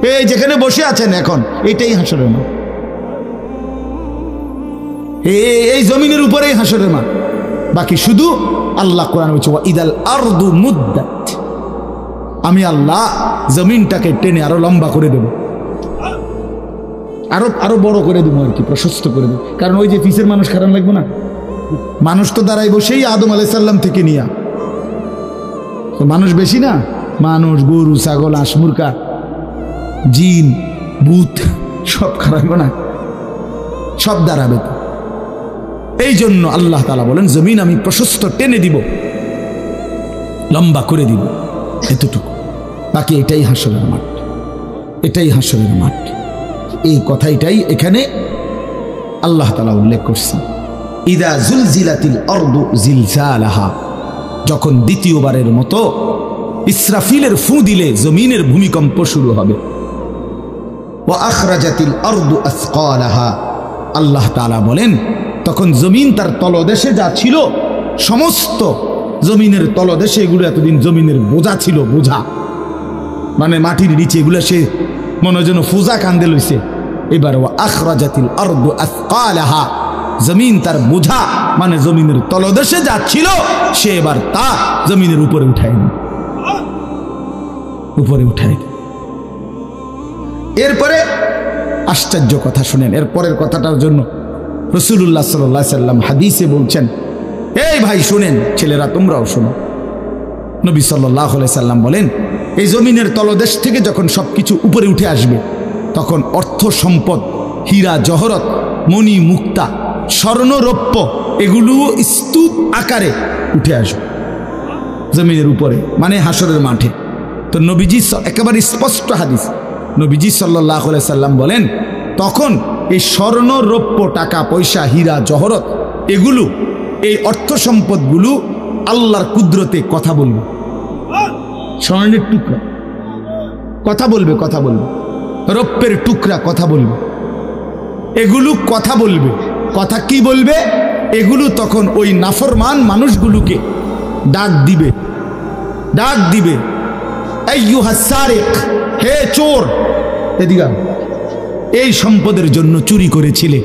এই যেখানে বসে আছেন এখন, এটাই হাসরের মাঠ। এই জমিনের উপরেই হাসরের মাঠ। বাকি শুধু আল্লাহ কোরআন বলছে ইদাল আরদু মুদ্দাত, আমি আল্লাহ জমিনটাকে টেনে আরো লম্বা করে দেব, আরো বড় করে দেবো আর কি, প্রশস্ত করে দেবো। কারণ ওই যে পিসের মানুষ খারাপ লাগবে না, মানুষ তো দাঁড়াইব সেই আদম আলাইহিস সালাম থেকে নিয়া। মানুষ বেশি না, মানুষ, গরু, ছাগল, হাঁস, মুরগা, জিন, ভূত সব খারাপ না, সব দাঁড়াবে। এই জন্য আল্লাহ তাআলা বলেন জমিন আমি প্রশস্ত টেনে দিব, লম্বা করে দিব, এতটুকু। বাকি এটাই হাসরের মাঠ, এটাই হাসরের মাঠ। এই কথাটাই এখানে আল্লাহ তাআলা উল্লেখ করছেন। ইদা জুলজিলাতিল আরদু জিলজালাহা, যখন দ্বিতীয়বারের মতো ইসরাফিলের ফু দিলে জমিনের ভূমিকম্প শুরু হবে। ওয়া আখরাজাতিল আরদু আসকালাহা, আল্লাহ তাআলা বলেন তখন জমিন তার তলদেশে যা ছিল সমস্ত জমিনের তলদেশে, এগুলো এতদিন জমিনের বোঝা ছিল, বোঝা মানে মাটির নিচে, এগুলো সে মনে যেন ফুজা কান্দে লইছে। এবার ওয়া আখরাজাতিল আরদু আসকালাহা, জমিন তার বোঝা মানে জমিনের তলদেশে যা ছিল সে এবার তা জমিনের উপরে উঠায়, উপরে উঠায়। এরপরে আশ্চর্য কথা শুনেন, এর পরের কথাটার জন্য রাসূলুল্লাহ সাল্লাল্লাহু আলাইহি সাল্লাম হাদিসে বলছেন, এই ভাই শুনেন, ছেলেরা তোমরাও শোনো। নবী সাল্লাল্লাহু আলাইহি সাল্লাম বলেন এই জমিনের তলদেশ থেকে যখন সবকিছু উপরে উঠে আসবে তখন অর্থ সম্পদ, হীরা জহরত, মণি মুক্তা, স্বর্ণ রৌপ্য এগুলো স্তূপ আকারে উঠে আসবে জমিনের উপরে, মানে হাসরের মাঠে। তো নবীজি একেবারে স্পষ্ট হাদিস, নবীজি সাল্লাল্লাহু আলাইহি সাল্লাম বলেন তখন এই স্বর্ণ রৌপ্য, টাকা পয়সা, হীরা জহরত এগুলো, এই অর্থ সম্পদগুলো আল্লাহর কুদরতে কথা বলবে। স্বর্ণের টুকরা কথা বলবে, কথা বলবে, রৌপ্যের টুকরা কথা বলবে, এগুলো কথা বলবে। কথা কি বলবে? এগুলো তখন ওই নাফরমান মানুষগুলোকে ডাক দিবে, ডাক দিবে, আইয়ুহাস সারিক, হে চোর, এদিকে এই সম্পদের জন্য চুরি করেছিলে,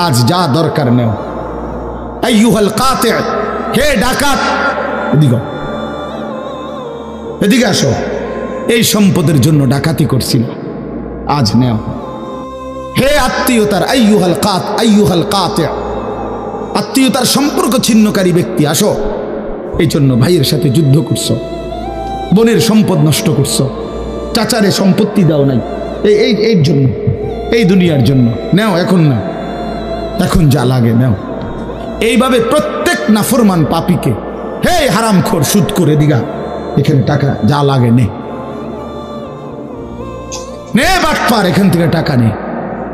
আজ যা দরকার নেও। আইয়ুহাল কাতি, হে ডাকাত, এদিকে এদিকে আসো, এই সম্পদের জন্য ডাকাতি করছিল, আজ নেও। হে আত্মীয়তার, আইয়ুহাল কাতি, আত্মীয়তার সম্পর্ক ছিন্নকারী ব্যক্তি, আসো। এই জন্য ভাইয়ের সাথে যুদ্ধ করছো, বোনের সম্পদ নষ্ট করছো, চাচারে সম্পত্তি দাও নাই, এই জন্য, এই দুনিয়ার জন্য নেও, এখন না, এখন যা লাগে নেও। এইভাবে প্রত্যেক নাফরমান পাপীকে, হে হারামখোর, সুদ করে দিগা, এখানে টাকা যা লাগে নে, নে বাটপার, এখান থেকে টাকা নে,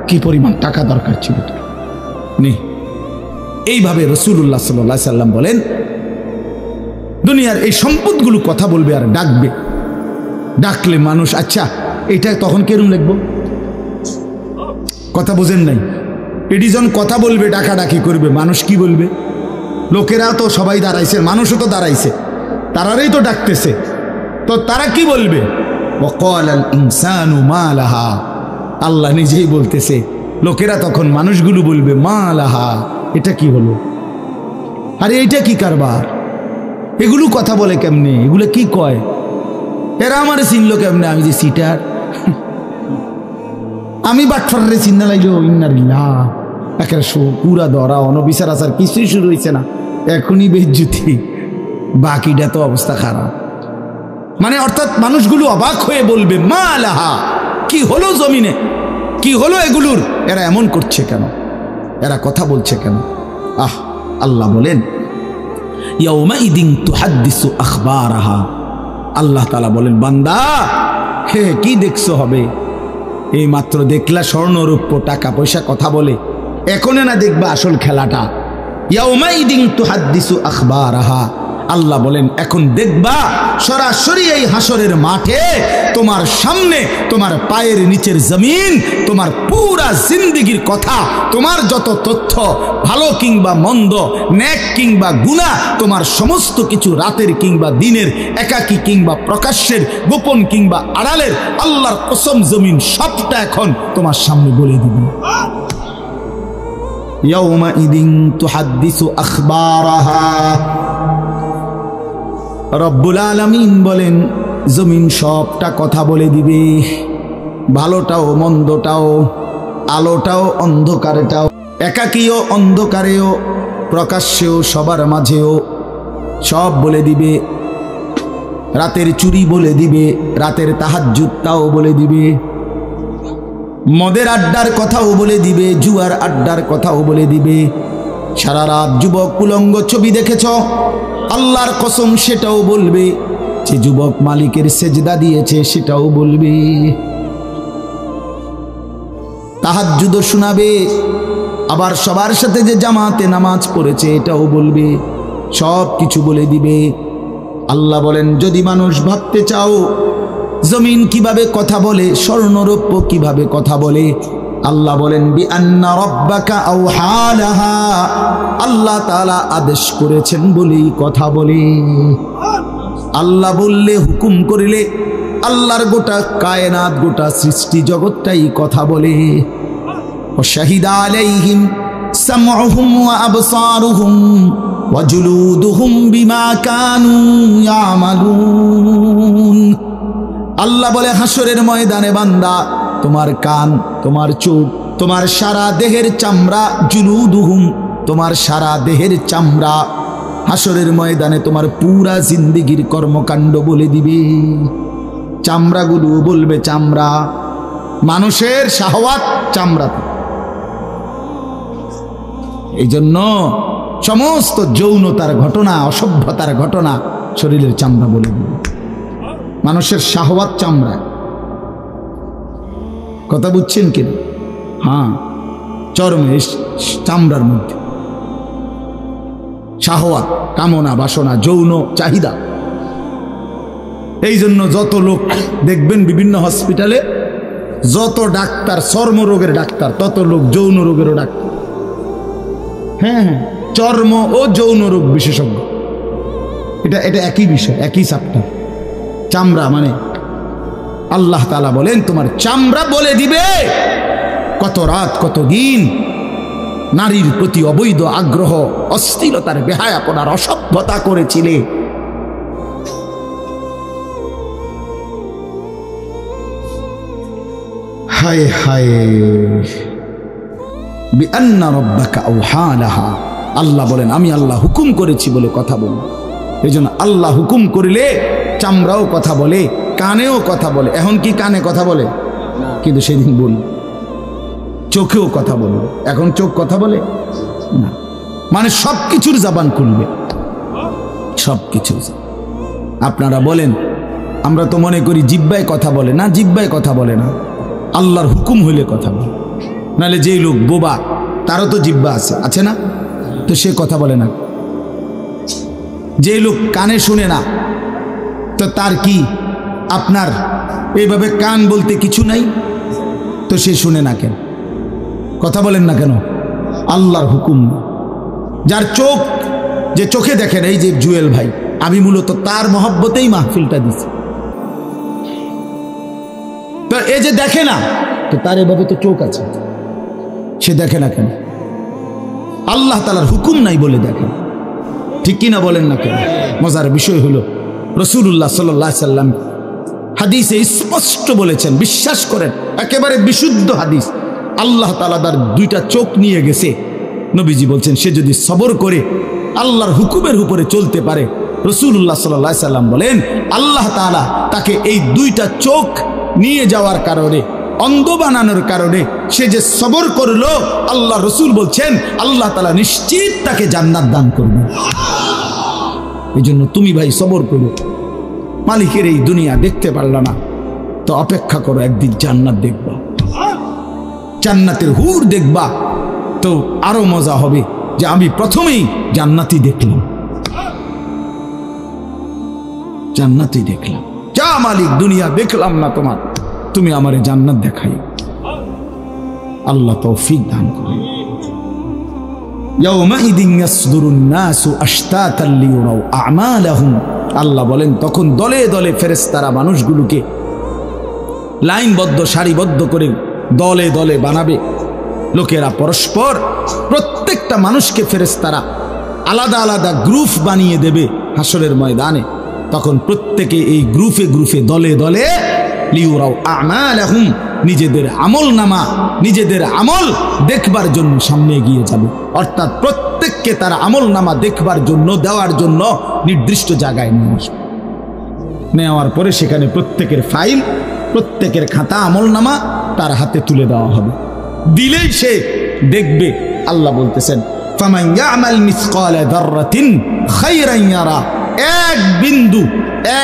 কি পরিমাণ টাকা দরকার ছিল তোর, নে। এইভাবে রাসূলুল্লাহ সাল্লাল্লাহু আলাইহি সাল্লাম বলেন দুনিয়ার এই সম্পদগুলো কথা বলবে আর ডাকবে। ডাকলে মানুষ, আচ্ছা এটা তখন কেরম লিখবো? কথা বোঝেন নাই? এটি যখন কথা বলবে, ডাকাডাকি করবে, মানুষ কি বলবে? লোকেরা তো সবাই দাঁড়াইছে, মানুষও তো দাঁড়াইছে, তারারই তো ডাকতেছে, তো তারা কি বলবে? ওয়াকালাল ইনসানু মা লাহা, আল্লাহ নিজেই বলতেছে, লোকেরা তখন মানুষগুলো বলবে মা লাহা, এটা কি হলো? আরে এইটা কি কারবার? এগুলো কথা বলে কেমনে? এগুলো কি কয়? এরা আমারে চিনলো কেমনে? আমি যে সিটার, আমি বাটফারে চিন্তা লাগলো, ইন্নালিল্লাহ, একের পুরা ধরা, অনবিচার আচার কিছুই শুরু হয়েছে না, এখনই বেজ্জুতি, বাকিটা তো অবস্থা খারাপ। মানে অর্থাৎ মানুষগুলো অবাক হয়ে বলবে মা লাহা, কি হলো জমিনে, কি হলো এগুলোর, এরা এমন করছে কেন, এরা কথা বলছে কেন? আল্লাহ বলেন ইয়াউমাইদিন তুহাদ্দিসু আখবারাহা। আল্লাহ তাআলা বলেন, বান্দা হে কি দেখছো হবে? এই মাত্র দেখলা স্বর্ণরূপ্য টাকা পয়সা কথা বলে, এখনে না দেখবা আসল খেলাটা। ইয়াউমাইদিন তুহাদ্দিসু আখবারাহা, আল্লাহ বলেন এখন দেখবা সরাসরি এই হাসরের মাঠে তোমার সামনে তোমার পায়ের নিচের জমিন তোমার পুরা জিন্দেগীর কথা, তোমার যত তথ্য ভালো কিংবা মন্দ, নেক কিংবা গুনাহ, তোমার সমস্ত কিছু রাতের কিংবা দিনের, একাকী কিংবা প্রকাশ্যের, গোপন কিংবা আড়ালের, আল্লাহর কসম জমিন সবটা এখন তোমার সামনে বলে দিবে। ইয়াউমাইদিন তুহাদ্দিসু আখবারাহা। রব্বুল আলামিন বলেন জমিন সবটা কথা বলে দিবে, ভালোটাও মন্দটাও, আলোটাও অন্ধকারটাও, একাকীও অন্ধকারেও, প্রকাশ্যেও সবার মাঝেও সব বলে দিবে। রাতের চুরি বলে দিবে, রাতের তাহাজ্জুদটাও বলে দিবে, মদের আড্ডার কথাও বলে দিবে, জুয়ার আড্ডার কথাও বলে দিবে। সারা রাত যুবক উলঙ্গ ছবি দেখেছ, আল্লাহর কসম সেটাও বলবে। যে যুবক মালিকের সেজদা দিয়েছে সেটাও বলবে। তাহাজ্জুদ শোনাবে, আবার সবার সাথে যে জামাতে নামাজ পড়েছে এটাও বলবে, সব কিছু বলে দিবে। আল্লাহ বলেন যদি মানুষ ভাবতে চাও জমিন কিভাবে কথা বলে, স্বর্ণরৌপ্য কিভাবে কথা বলে, আল্লাহ বলেন বিআন্না রাব্বাকা আওহা লাহা, আল্লাহ তাআলা আদেশ করেছেন বলেই কথা বলে। আল্লাহ বললে, হুকুম করিলে আল্লাহর গোটা কায়নাত, গোটা সৃষ্টি জগৎটাই কথা বলে। ওয়াশাহিদা আলাইহিম সামউহুম ওয়া আবসারুহুম ওয়া জুলুদুহুম বিমা কানু ইয়ামালুন। আল্লাহ বলে হাসরের ময়দানে বান্দা তোমার কান, তোমার চোখ, তোমার সারা দেহের চামড়া, জুলুদুহুম তোমার সারা দেহের চামড়া, হাসরের ময়দানে তোমার পুরা জিন্দেগির কর্মকাণ্ড বলে দিবে। চামড়াগুলো বলবে চামড়া, মানুষের শাহওয়াত চামড়াতে। এই জন্য সমস্ত যৌনতার ঘটনা, অসভ্যতার ঘটনা শরীরের চামড়া বলে দিবে। মানুষের শাহওয়াত চামড়া, কথা বুঝছেন কিনা? হ্যাঁ, চরমে চামড়ার মধ্যে শাহওয়াত, কামনা, বাসনা, যৌন চাহিদা। এই জন্য যত লোক দেখবেন বিভিন্ন হসপিটালে, যত ডাক্তার চর্মরোগের ডাক্তার, তত লোক যৌন রোগেরও ডাক্তার। হ্যাঁ হ্যাঁ, চর্ম ও যৌন রোগ বিশেষজ্ঞ, এটা এটা একই বিষয়, একই চ্যাপ্টার। চামড়া মানে আল্লাহ তাআলা বলেন তোমার চামড়া বলে দিবে কত রাত কত দিন নারীর প্রতি অবৈধ আগ্রহ, অস্থিরতার, বেহায়াপনার, অসভ্যতা করেছিলে। হায় হায়, বিআন্না রাব্বাকা আওহা লাহা। আল্লাহ বলেন আমি আল্লাহ হুকুম করেছি বলে কথা বলি। এই জন্য আল্লাহ হুকুম করিলে চামড়াও কথা বলে, কানেও কথা বলে। এখন কি কানে কথা বলে? কিন্তু সেদিন বল চোখেও কথা বলবে। এখন চোখ কথা বলে না, মানে সব কিছুর জবান খুলবে, সব কিছু। আপনারা বলেন আমরা তো মনে করি জিহ্বায় কথা বলে না, জিহ্বায় কথা বলে না, আল্লাহর হুকুম হইলে কথা বলে। নাহলে যেই লোক বোবা তারও তো জিহ্বা আছে, আছে না? তো সে কথা বলে না। যে লোক কানে শুনে না, তো তার কি আপনার এইভাবে কান বলতে কিছু নাই? তো সে শুনে না কেন? কথা বলেন না কেন? আল্লাহর হুকুম। যার চোখ, যে চোখে দেখেন, এই যে জুয়েল ভাই, আমি মূলত তার মহব্বতেই মাহফিলটা দিছি। তো এই যে দেখে না, তো তার এভাবে তো চোখ আছে, সে দেখে না কেন? আল্লাহ তাআলার হুকুম নাই বলে দেখে। ঠিক কিনা বলেন না কেন? মজার বিষয় হলো রাসূলুল্লাহ সাল্লাল্লাহু আলাইহি সাল্লাম হাদিসে স্পষ্ট বলেছেন, বিশ্বাস করেন, একেবারে বিশুদ্ধ হাদিস। আল্লাহ তাআলা তার দুইটা চোখ নিয়ে গেছে। নবীজি বলছেন সে যদি সবর করে আল্লাহর হুকুমের উপরে চলতে পারে, রাসূলুল্লাহ সাল্লাল্লাহু আলাইহি সাল্লাম বলেন আল্লাহ তাআলা তাকে এই দুইটা চোখ নিয়ে যাওয়ার কারণে, অন্ধ বানানোর কারণে সে যে সবর করলো, আল্লাহ রসুল বলছেন আল্লাহ তাআলা নিশ্চিত তাকে জান্নাত দান করবে। এই জন্য তুমি ভাই সবর করো। মালিকের এই দুনিয়া দেখতে পারলা না তো অপেক্ষা করো, একদিন জান্নাত দেখবা, জান্নাতের হুর দেখবা, তো আরো মজা হবে যে আমি প্রথমেই জান্নাতই দেখলাম, জান্নাতই দেখলাম। যা মালিক দুনিয়া দেখলাম না তোমার, তুমি আমারে জান্নাত দেখাই। আল্লাহ তৌফিক দান করুন। ইয়াউমাইদিন ইয়াসদুরুন নাসু আশতাতান লিয়ুরাউ আমালাহুম, আল্লাহ বলেন তখন দলে দলে ফেরেশতারা মানুষগুলোকে লাইনবদ্ধ সারিবদ্ধ করে দলে দলে বানাবে। লোকেরা পরস্পর প্রত্যেকটা মানুষকে ফেরেশতারা আলাদা আলাদা গ্রুপ বানিয়ে দেবে হাসরের ময়দানে। তখন প্রত্যেকে এই গ্রুপে গ্রুপে দলে দলে লিয়ুরাউ আমালাহুম, নিজেদের আমল নামা নিজেদের আমল দেখবার জন্য সামনে এগিয়ে যাবে। অর্থাৎ প্রত্যেককে তার আমল নামা দেখবার জন্য দেওয়ার জন্য নির্দিষ্ট জায়গায় নিয়ে আসবে। নেওয়ার পরে সেখানে প্রত্যেকের ফাইল, প্রত্যেকের খাতা আমল নামা তার হাতে তুলে দেওয়া হবে। দিলেই সে দেখবে। আল্লাহ বলতেছেন ফামান ইয়ামাল মিসকালা যাররাতিন খায়রান ইয়ারা, এক বিন্দু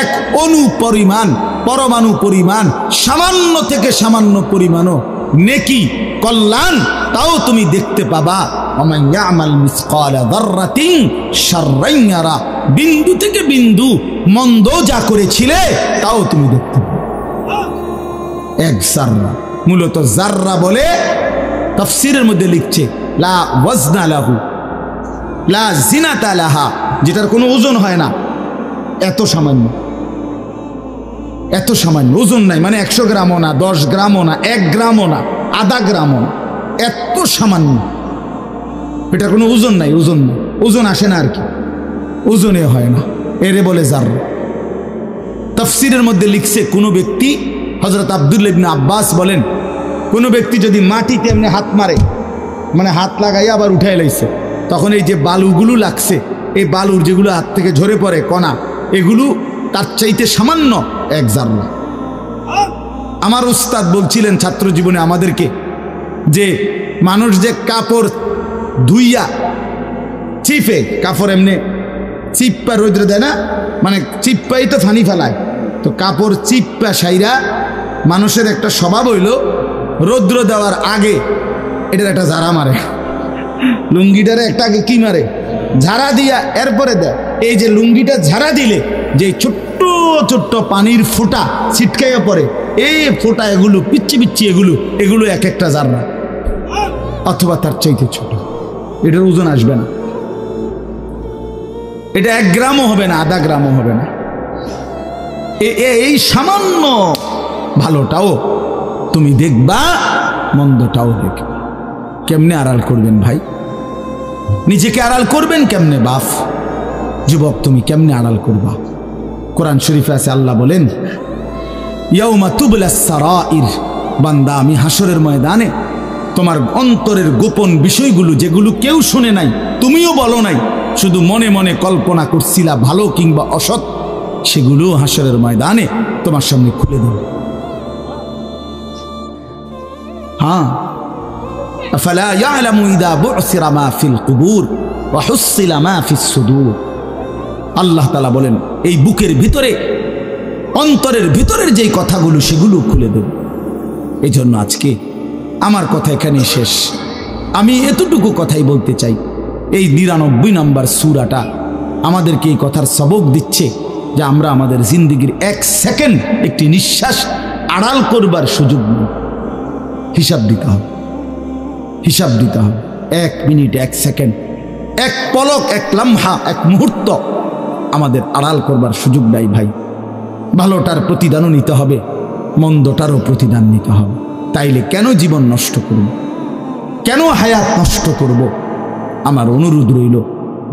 এক অণু পরিমাণ পরমাণু পরিমাণ সামান্য থেকে সামান্য পরিমাণও নেকি কল্যাণ তাও তুমি দেখতে পাবা। ওমান ইয়ামাল মিসকালা যাররাতিন শাররান ইয়ারা, বিন্দু থেকে বিন্দু মন্দ যা করেছিলে তাও তুমি দেখতে পাবে। এক জাররা, মূলত জাররা বলে তাফসীরের মধ্যে লিখছে লা ওয়াজনা লাহু লা জিনাতা লাহা, যেটার কোনো ওজন হয় না, এত সামান্য, এত সামান্য ওজন নাই, মানে 100 গ্রামও না, 10 গ্রামও না, 1 গ্রামও না, আধা গ্রামও না, এত সামান্য, এটা কোনো ওজন নাই, ওজন নাই, ওজন আসে না আর কি, ওজনে হয় না, এরে বলে জাররা। তাফসীরের মধ্যে লিখছে কোনো ব্যক্তি, হযরত আব্দুল্লাহ ইবনে আব্বাস বলেন, কোনো ব্যক্তি যদি মাটিতে এমনি হাত মারে, মানে হাত লাগাই আবার উঠাই লাইছে, তখন এই যে বালুগুলো লাগছে, এই বালুর যেগুলো হাত থেকে ঝরে পড়ে কণা, এগুলো তার চাইতে সামান্য এক জাররা। আমার উস্তাদ বলছিলেন ছাত্র জীবনে আমাদেরকে যে মানুষ যে কাপড় ধুইয়া চিপে, কাপড় এমনি চিপ্পা রৌদ্র দেয় না, মানে চিপ্পাই তো ফানি ফেলায়, তো কাপড় চিপ্পা সাইরা মানুষের একটা স্বভাব হইল রৌদ্র দেওয়ার আগে এটার একটা ঝাড়া মারে, লুঙ্গিটারে একটা আগে কি মারে, ঝাড়া দিয়া এরপরে দেয়। এই যে লুঙ্গিটা ঝাড়া দিলে যে ছোট্ট ছোট্ট পানির ফোঁটা ছিটকাইয়া পড়ে, এই ফোঁটা এগুলো পিচ্ছি পিচ্ছি এগুলো এক একটা জাররা অথবা তার চাইতে ছোট, এটার ওজন আসবে না, এটা 1 গ্রামও হবে না, আধা গ্রামও হবে না। এই সামান্য ভালোটাও তুমি দেখবা, মন্দটাও দেখবা। কেমনে আড়াল করবেন ভাই? নিজেকে আড়াল করবেন কেমনে বাপ? যুবক তুমি কেমনে আড়াল করবা? কোরআন শরীফে আছে, আল্লাহ বলেন ইয়াউমা তুবলাস সারাইর, বান্দা আমি হাসরের ময়দানে তোমার অন্তরের গোপন বিষয়গুলো, যেগুলো কেউ শুনে নাই, তুমিও বলো নাই, শুধু মনে মনে কল্পনা করছিলা ভালো কিংবা অসৎ, সেগুলো হাসরের ময়দানে তোমার সামনে খুলে দেব। হ্যাঁ, আফালা ইয়ালামু ইযা বু'সিরা মা ফিল কুবুর ওয়া হুসিলা মা ফিস সুদূর। আল্লাহ তাআলা বলেন এই বুকের ভিতরে, অন্তরের ভিতরের যেই কথাগুলো সেগুলো খুলে দেব। এই জন্য আজকে আমার কথা এখানে শেষ। আমি এতটুকু কথাই বলতে চাই, এই 99 নম্বর সূরাটা আমাদেরকে এই কথার সবক দিচ্ছে যে আমরা আমাদের জিন্দেগির 1 সেকেন্ড একটি নিঃশ্বাস আড়াল করবার সুযোগ নেই। হিসাব দিতে হবে, হিসাব দিতে হবে। 1 মিনিট, 1 সেকেন্ড, 1 পলক, 1 লম্হা, 1 মুহূর্ত আমাদের আড়াল করবার সুযোগ নাই ভাই। ভালোটার প্রতিদানও নিতে হবে, মন্দটারও প্রতিদান নিতে হবে। তাইলে কেন জীবন নষ্ট করব? কেন হায়াত নষ্ট করব? আমার অনুরোধ রইল,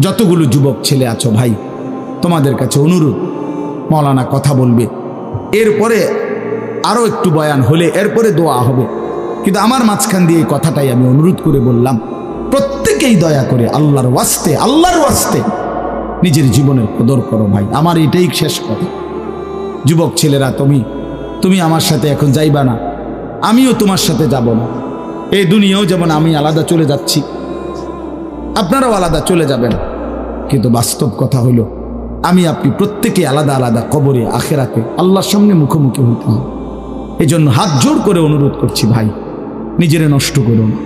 যতগুলো যুবক ছেলে আছো ভাই, তোমাদের কাছে অনুরোধ, মৌলানা কথা বলবে, এরপরে আরও একটু বয়ান হলে এরপরে দোয়া হবে, কিন্তু আমার মাঝখান দিয়ে এই কথাটাই আমি অনুরোধ করে বললাম, প্রত্যেকেই দয়া করে আল্লাহর ওয়াস্তে নিজের জীবনের কদর করো ভাই। আমার এটাই শেষ কথা। যুবক ছেলেরা, তুমি আমার সাথে এখন যাইবা না, আমিও তোমার সাথে যাব না। এই দুনিয়াও যেমন আমি আলাদা চলে যাচ্ছি, আপনারাও আলাদা চলে যাবেন, কিন্তু বাস্তব কথা হইল আমি আপনি প্রত্যেকে আলাদা আলাদা কবরে আখেরাতে আল্লাহর সামনে মুখোমুখি হইতে হবে। এই জন্য হাত জোড় করে অনুরোধ করছি, ভাই নিজেরে নষ্ট করো না।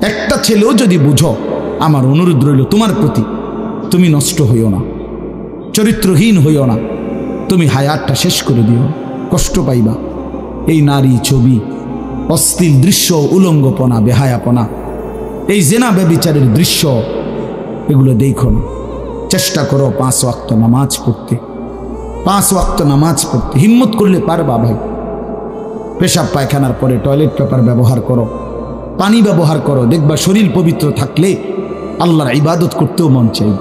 একটা ছেলেও যদি বুঝো, আমার অনুরোধ রইল তোমার প্রতি, তুমি নষ্ট হইও না, চরিত্রহীন হইও না, তুমি হায়াতটা শেষ করে দিও, কষ্ট পাইবা। এই নারী ছবি, অশ্লীল দৃশ্য, উলঙ্গপনা, বেহায়াপনা, এই জেনা ব্যভিচারের দৃশ্য, এগুলো দেখো না। চেষ্টা করো 5 ওয়াক্ত নামাজ পড়তে, 5 ওয়াক্ত নামাজ পড়তে হিম্মত করলে পারবা ভাই। পেশাব পায়খানার পরে টয়লেট পেপার ব্যবহার করো, পানি ব্যবহার করো, দেখবা শরীর পবিত্র থাকলে আল্লাহর ইবাদত করতেও মন চাই।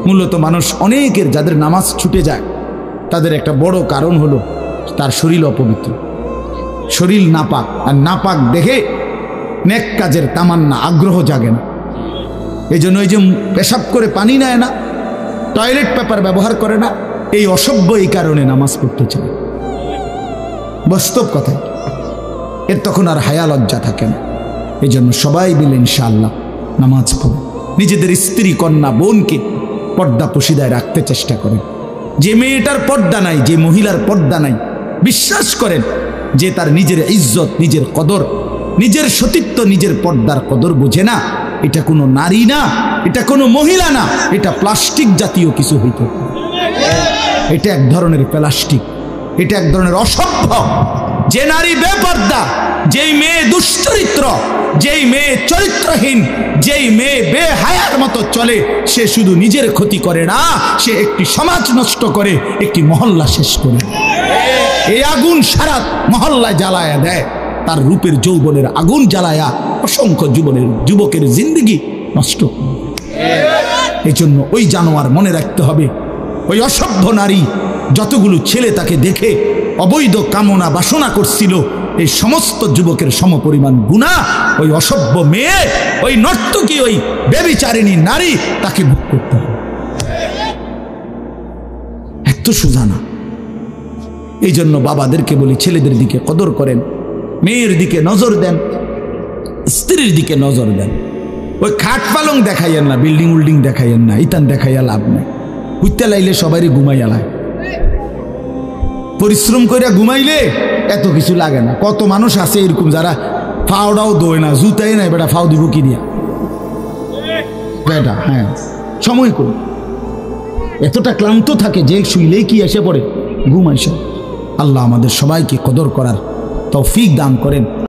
মূলত মানুষ অনেকের যাদের নামাজ ছুটে যায়, তাদের একটা বড় কারণ হলো তার শরীর অপবিত্র, শরীর নাপাক। আর নাপাক দেখে নেক কাজের তামান্না, আগ্রহ জাগে না। এই জন্য এই যে পেশাব করে পানি নেয় না, টয়লেট পেপার ব্যবহার করে না, এই অসভ্য এই কারণে নামাজ পড়তে চায়। বাস্তব কথায় এর তখন আর হায়া লজ্জা থাকে না। এই জন্য সবাই মিলে ইনশাআল্লাহ নামাজ পড়ে নিজেদের স্ত্রী, কন্যা, বোনকে পর্দা পশিদায় রাখতে চেষ্টা করেন। যে মেয়েটার পর্দা নাই, যে মহিলার পর্দা নাই, বিশ্বাস করেন যে তার নিজের ইজ্জত, নিজের কদর, নিজের সতীত্ব, নিজের পর্দার কদর বোঝে না। এটা কোনো নারী না, এটা কোনো মহিলা না, এটা প্লাস্টিক জাতীয় কিছু হইতে পারে। এটা এক ধরনের প্লাস্টিক, এটা এক ধরনের অসভ্য। যে নারী বেপর্দা, যেই মেয়ে দুশ্চরিত্র, যেই মেয়ে চরিত্রহীন, যেই মেয়ে বেহায়ার মতো চলে, সে শুধু নিজের ক্ষতি করে না, সে একটি সমাজ নষ্ট করে, একটি মহল্লা শেষ করে। এই আগুন সারা মহল্লায় জ্বালায়া দেয়, তার রূপের যৌবনের আগুন জ্বালায়া অসংখ্য যুবকের জিন্দগি নষ্ট। এই জন্য ওই জানোয়ার মনে রাখতে হবে, ওই অসভ্য নারী যতগুলো ছেলে তাকে দেখে অবৈধ কামনা বাসনা করছিল, এই সমস্ত যুবকের সমপরিমাণ গুনাহ ওই অসভ্য মেয়ে, ওই নর্তকী, ওই ব্যভিচারিণী নারী তাকে ভোগ করতে হবে। এত সোজা না। এই জন্য বাবাদেরকে বলি, ছেলেদের দিকে কদর করেন, মেয়ের দিকে নজর দেন, স্ত্রীর দিকে নজর দেন। ওই খাট পালং দেখাইয়েন না, বিল্ডিং উল্ডিং দেখাইয়েন না, ইতান দেখাইয়া লাভ নাই। হুইতে লাইলে সবারই ঘুমাইয়া লায়, পরিশ্রম করে ঘুমাইলে এত কিছু লাগে না। কত মানুষ আছে এরকম যারা ফাওটাও দোয় না, জুতাই নাই, বেটা ফাও দিব কি দিয়া বেটা। হ্যাঁ, সময় করুন। এতটা ক্লান্ত থাকে যে শুইলেই কি এসে পড়ে ঘুম আসে। আল্লাহ আমাদের সবাইকে কদর করার তৌফিক দান করেন।